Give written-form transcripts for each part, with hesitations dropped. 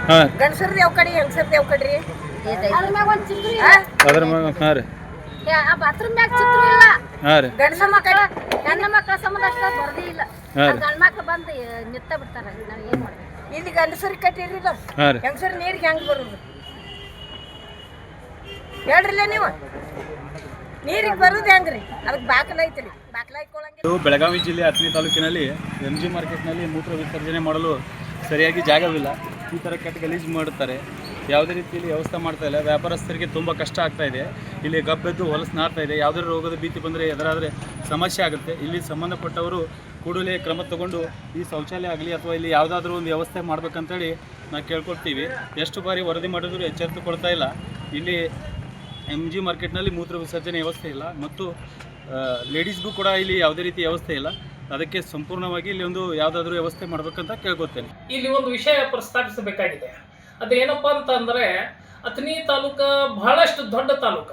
ಹಾಂ ಗಂಡಸರ್ದು ಯಾವ ಕಡೆ ಹೆಂಗಸರ್ದು ಯಾವ ಕಡೆ ರೀ ಅದ್ರ ಮ್ಯಾಗ ಒಂದ್ ಚಿತ್ರ ಇಲ್ಲ ಅದ್ರ ಮ್ಯಾಗ ಹಾಂ ರೀ ಆ ಬಾತ್ರೂಮ್ ಮ್ಯಾಗ ಚಿತ್ರ ಇಲ್ಲ ಹಾಂ ರೀ ಗಂಡಸ ಮಕ್ಕಳ ಹೆಣ್ಣು ಮಕ್ಕಳ ಸಂಬಂಧ ಅಷ್ಟ ಬರ್ದೇ ಇಲ್ಲ ಹಾಂ ರೀ ಗಂಡ ಮಕ್ಳು ಬಂದು ನಿತ್ತ ಬಿಡ್ತಾರ ನಾವ್ ಏನ್ ಮಾಡ್ಬೇಕು ಇಲ್ಲಿ ಗಂಡಸರಿಗೆ ಕಟ್ಟಿರಿಲ್ಲ ಹಾಂ ರೀ ಹೆಂಗಸರ್ ನೀರಿಗೆ ಹೆಂಗೆ ಬರೋದು ಹೇಳ್ರಿಲ್ಲ ನೀವು ನೀರಿಗೆ ಬರೋದು ಹೆಂಗ್ರಿ ಅದಕ್ಕೆ ಬಾಕಲ ಐತ್ರಿ ಬಾಕಲ ಹಾಕೊಳಂಗಿಲ್ಲ. ಇದು ಬೆಳಗಾವಿ ಜಿಲ್ಲೆ ಅಥಣಿ ತಾಲೂಕಿನಲ್ಲಿ ಎಮ್ ಜಿ ಮಾರ್ಕೆಟ್ನಲ್ಲಿ ಮೂತ್ರ ವಿಸರ್ಜನೆ ಮಾಡಲು ಸರಿಯಾಗಿ ಜಾಗವಿಲ್ಲ. ಈ ಥರ ಕೆಟ್ಟ ಗಲೀಜು ಮಾಡುತ್ತಾರೆ. ಯಾವುದೇ ರೀತಿಯಲ್ಲಿ ವ್ಯವಸ್ಥೆ ಮಾಡ್ತಾ ಇಲ್ಲ. ವ್ಯಾಪಾರಸ್ಥರಿಗೆ ತುಂಬ ಕಷ್ಟ ಆಗ್ತಾ ಇದೆ. ಇಲ್ಲಿ ಗಬ್ಬೆದ್ದು ಹೊಲಸು ನಾಡ್ತಾ ಇದೆ. ಯಾವುದೇ ರೋಗದ ಭೀತಿ ಬಂದರೆ ಎದುರಾದರೆ ಸಮಸ್ಯೆ ಆಗುತ್ತೆ. ಇಲ್ಲಿ ಸಂಬಂಧಪಟ್ಟವರು ಕೂಡಲೇ ಕ್ರಮ ತಗೊಂಡು ಈ ಶೌಚಾಲಯ ಆಗಲಿ ಅಥವಾ ಇಲ್ಲಿ ಯಾವುದಾದ್ರೂ ಒಂದು ವ್ಯವಸ್ಥೆ ಮಾಡ್ಬೇಕಂತೇಳಿ ನಾವು ಕೇಳ್ಕೊಳ್ತೀವಿ. ಎಷ್ಟು ಬಾರಿ ವರದಿ ಮಾಡಿದ್ರು ಎಚ್ಚೆತ್ತುಕೊಳ್ತಾ ಇಲ್ಲ. ಇಲ್ಲಿ ಎಮ್ ಜಿ ಮಾರ್ಕೆಟ್ನಲ್ಲಿ ಮೂತ್ರ ವಿಸರ್ಜನೆ ವ್ಯವಸ್ಥೆ ಇಲ್ಲ ಮತ್ತು ಲೇಡೀಸ್ಗೂ ಕೂಡ ಇಲ್ಲಿ ಯಾವುದೇ ರೀತಿ ವ್ಯವಸ್ಥೆ ಇಲ್ಲ. ಅದಕ್ಕೆ ಸಂಪೂರ್ಣವಾಗಿ ಇಲ್ಲಿ ಒಂದು ಯಾವುದಾದ್ರೂ ವ್ಯವಸ್ಥೆ ಮಾಡಬೇಕಂತ ಕೇಳ್ಕೊತೇನೆ. ಇಲ್ಲಿ ಒಂದು ವಿಷಯ ಪ್ರಸ್ತಾಪಿಸಬೇಕಾಗಿದೆ. ಅದೇನಪ್ಪ ಅಂತಂದರೆ ಅಥಣಿ ತಾಲೂಕ ಬಹಳಷ್ಟು ದೊಡ್ಡ ತಾಲೂಕ.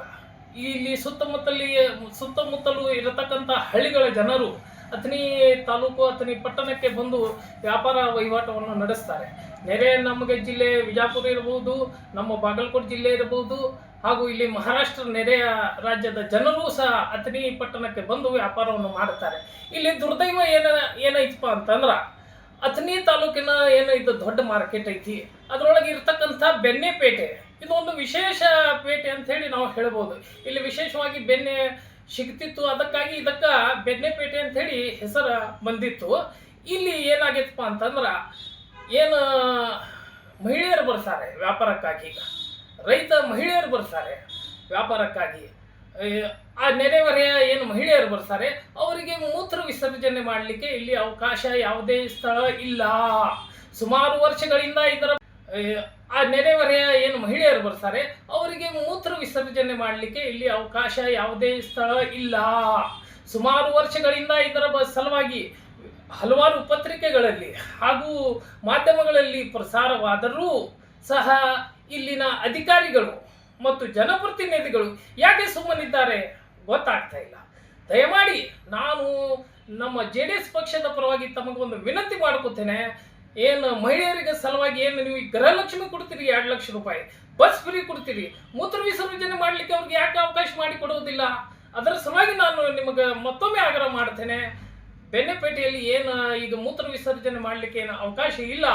ಇಲ್ಲಿ ಸುತ್ತಮುತ್ತಲು ಇರತಕ್ಕಂಥ ಹಳ್ಳಿಗಳ ಜನರು ಅಥಣಿ ತಾಲೂಕು ಅಥಣಿ ಪಟ್ಟಣಕ್ಕೆ ಬಂದು ವ್ಯಾಪಾರ ವಹಿವಾಟವನ್ನು ನಡೆಸ್ತಾರೆ. ನೆರೆ ನಮಗೆ ಜಿಲ್ಲೆ ವಿಜಾಪುರ ಇರಬಹುದು, ನಮ್ಮ ಬಾಗಲಕೋಟೆ ಜಿಲ್ಲೆ ಇರಬಹುದು, ಹಾಗೂ ಇಲ್ಲಿ ಮಹಾರಾಷ್ಟ್ರ ನೆರೆಯ ರಾಜ್ಯದ ಜನರು ಸಹ ಅಥಣಿ ಪಟ್ಟಣಕ್ಕೆ ಬಂದು ವ್ಯಾಪಾರವನ್ನು ಮಾಡುತ್ತಾರೆ. ಇಲ್ಲಿ ದುರ್ದೈವ ಏನೈತಪ್ಪ ಅಂತಂದ್ರೆ ಅಥಣಿ ತಾಲೂಕಿನ ಇದು ದೊಡ್ಡ ಮಾರ್ಕೆಟ್ ಐತಿ. ಅದರೊಳಗೆ ಇರ್ತಕ್ಕಂಥ ಬೆಣ್ಣೆಪೇಟೆ ಇದು ಒಂದು ವಿಶೇಷ ಪೇಟೆ ಅಂತ ಹೇಳಿ ನಾವು ಹೇಳ್ಬೋದು. ಇಲ್ಲಿ ವಿಶೇಷವಾಗಿ ಬೆಣ್ಣೆ ಸಿಗ್ತಿತ್ತು, ಅದಕ್ಕಾಗಿ ಇದಕ್ಕೆ ಬೆಣ್ಣೆಪೇಟೆ ಅಂತ ಹೇಳಿ ಹೆಸರು ಬಂದಿತ್ತು. ಇಲ್ಲಿ ಏನಾಗೈತಪ್ಪ ಅಂತಂದ್ರೆ ಏನು ಮಹಿಳೆಯರು ಬರ್ತಾರೆ ವ್ಯಾಪಾರಕ್ಕಾಗಿ, ರೈತ ಮಹಿಳೆಯರು ಬರ್ತಾರೆ ವ್ಯಾಪಾರಕ್ಕಾಗಿ. ಆ ನೆರೆಹೊರೆಯ ಏನು ಮಹಿಳೆಯರು ಬರ್ತಾರೆ ಅವರಿಗೆ ಮೂತ್ರ ವಿಸರ್ಜನೆ ಮಾಡಲಿಕ್ಕೆ ಇಲ್ಲಿ ಅವಕಾಶ ಯಾವುದೇ ಸ್ಥಳ ಇಲ್ಲ. ಸುಮಾರು ವರ್ಷಗಳಿಂದ ಆ ನೆರೆಹೊರೆಯ ಏನು ಮಹಿಳೆಯರು ಬರ್ತಾರೆ ಅವರಿಗೆ ಮೂತ್ರ ವಿಸರ್ಜನೆ ಮಾಡಲಿಕ್ಕೆ ಇಲ್ಲಿ ಅವಕಾಶ ಯಾವುದೇ ಸ್ಥಳ ಇಲ್ಲ. ಸುಮಾರು ವರ್ಷಗಳಿಂದ ಇದರ ಸಲುವಾಗಿ ಹಲವಾರು ಪತ್ರಿಕೆಗಳಲ್ಲಿ ಹಾಗೂ ಮಾಧ್ಯಮಗಳಲ್ಲಿ ಪ್ರಸಾರವಾದರೂ ಸಹ ಇಲ್ಲಿನ ಅಧಿಕಾರಿಗಳು ಮತ್ತು ಜನಪ್ರತಿನಿಧಿಗಳು ಯಾಕೆ ಸುಮ್ಮನಿದ್ದಾರೆ ಗೊತ್ತಾಗ್ತಾ ಇಲ್ಲ. ದಯಮಾಡಿ ನಾನು ನಮ್ಮ JDS ಪಕ್ಷದ ಪರವಾಗಿ ತಮಗೊಂದು ವಿನಂತಿ ಮಾಡ್ಕೋತೇನೆ. ಏನು ಮಹಿಳೆಯರಿಗೆ ಸಲುವಾಗಿ ಏನು ನೀವು ಗೃಹಲಕ್ಷ್ಮಿ ಕೊಡ್ತೀರಿ 2 ಲಕ್ಷ ರೂಪಾಯಿ, ಬಸ್ ಫ್ರೀ ಕೊಡ್ತೀರಿ, ಮೂತ್ರ ವಿಸರ್ಜನೆ ಮಾಡಲಿಕ್ಕೆ ಅವ್ರಿಗೆ ಯಾಕೆ ಅವಕಾಶ ಮಾಡಿ ಕೊಡುವುದಿಲ್ಲ? ಅದರ ಸಲುವಾಗಿ ನಾನು ನಿಮಗೆ ಮತ್ತೊಮ್ಮೆ ಆಗ್ರಹ ಮಾಡ್ತೇನೆ. ಬೆಣ್ಣೆಪೇಟೆಯಲ್ಲಿ ಏನು ಈಗ ಮೂತ್ರ ವಿಸರ್ಜನೆ ಮಾಡಲಿಕ್ಕೆ ಏನು ಅವಕಾಶ ಇಲ್ಲ,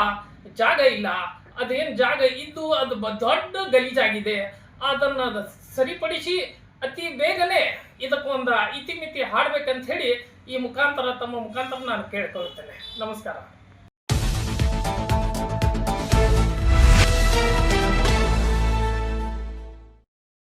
ಜಾಗ ಇಲ್ಲ. ಅದೇನು ಜಾಗ ಇದ್ದು ಅದು ದೊಡ್ಡ ಗಲೀಜಾಗಿದೆ. ಅದನ್ನು ಸರಿಪಡಿಸಿ ಅತಿ ಬೇಗನೆ ಇದಕ್ಕೊಂದು ಇತಿಮಿತಿ ಹಾಡಬೇಕಂತ ಹೇಳಿ ಈ ಮುಖಾಂತರ ತಮ್ಮ ಮುಖಾಂತರ ನಾನು ಕೇಳ್ಕೊಳ್ತೇನೆ. ನಮಸ್ಕಾರ.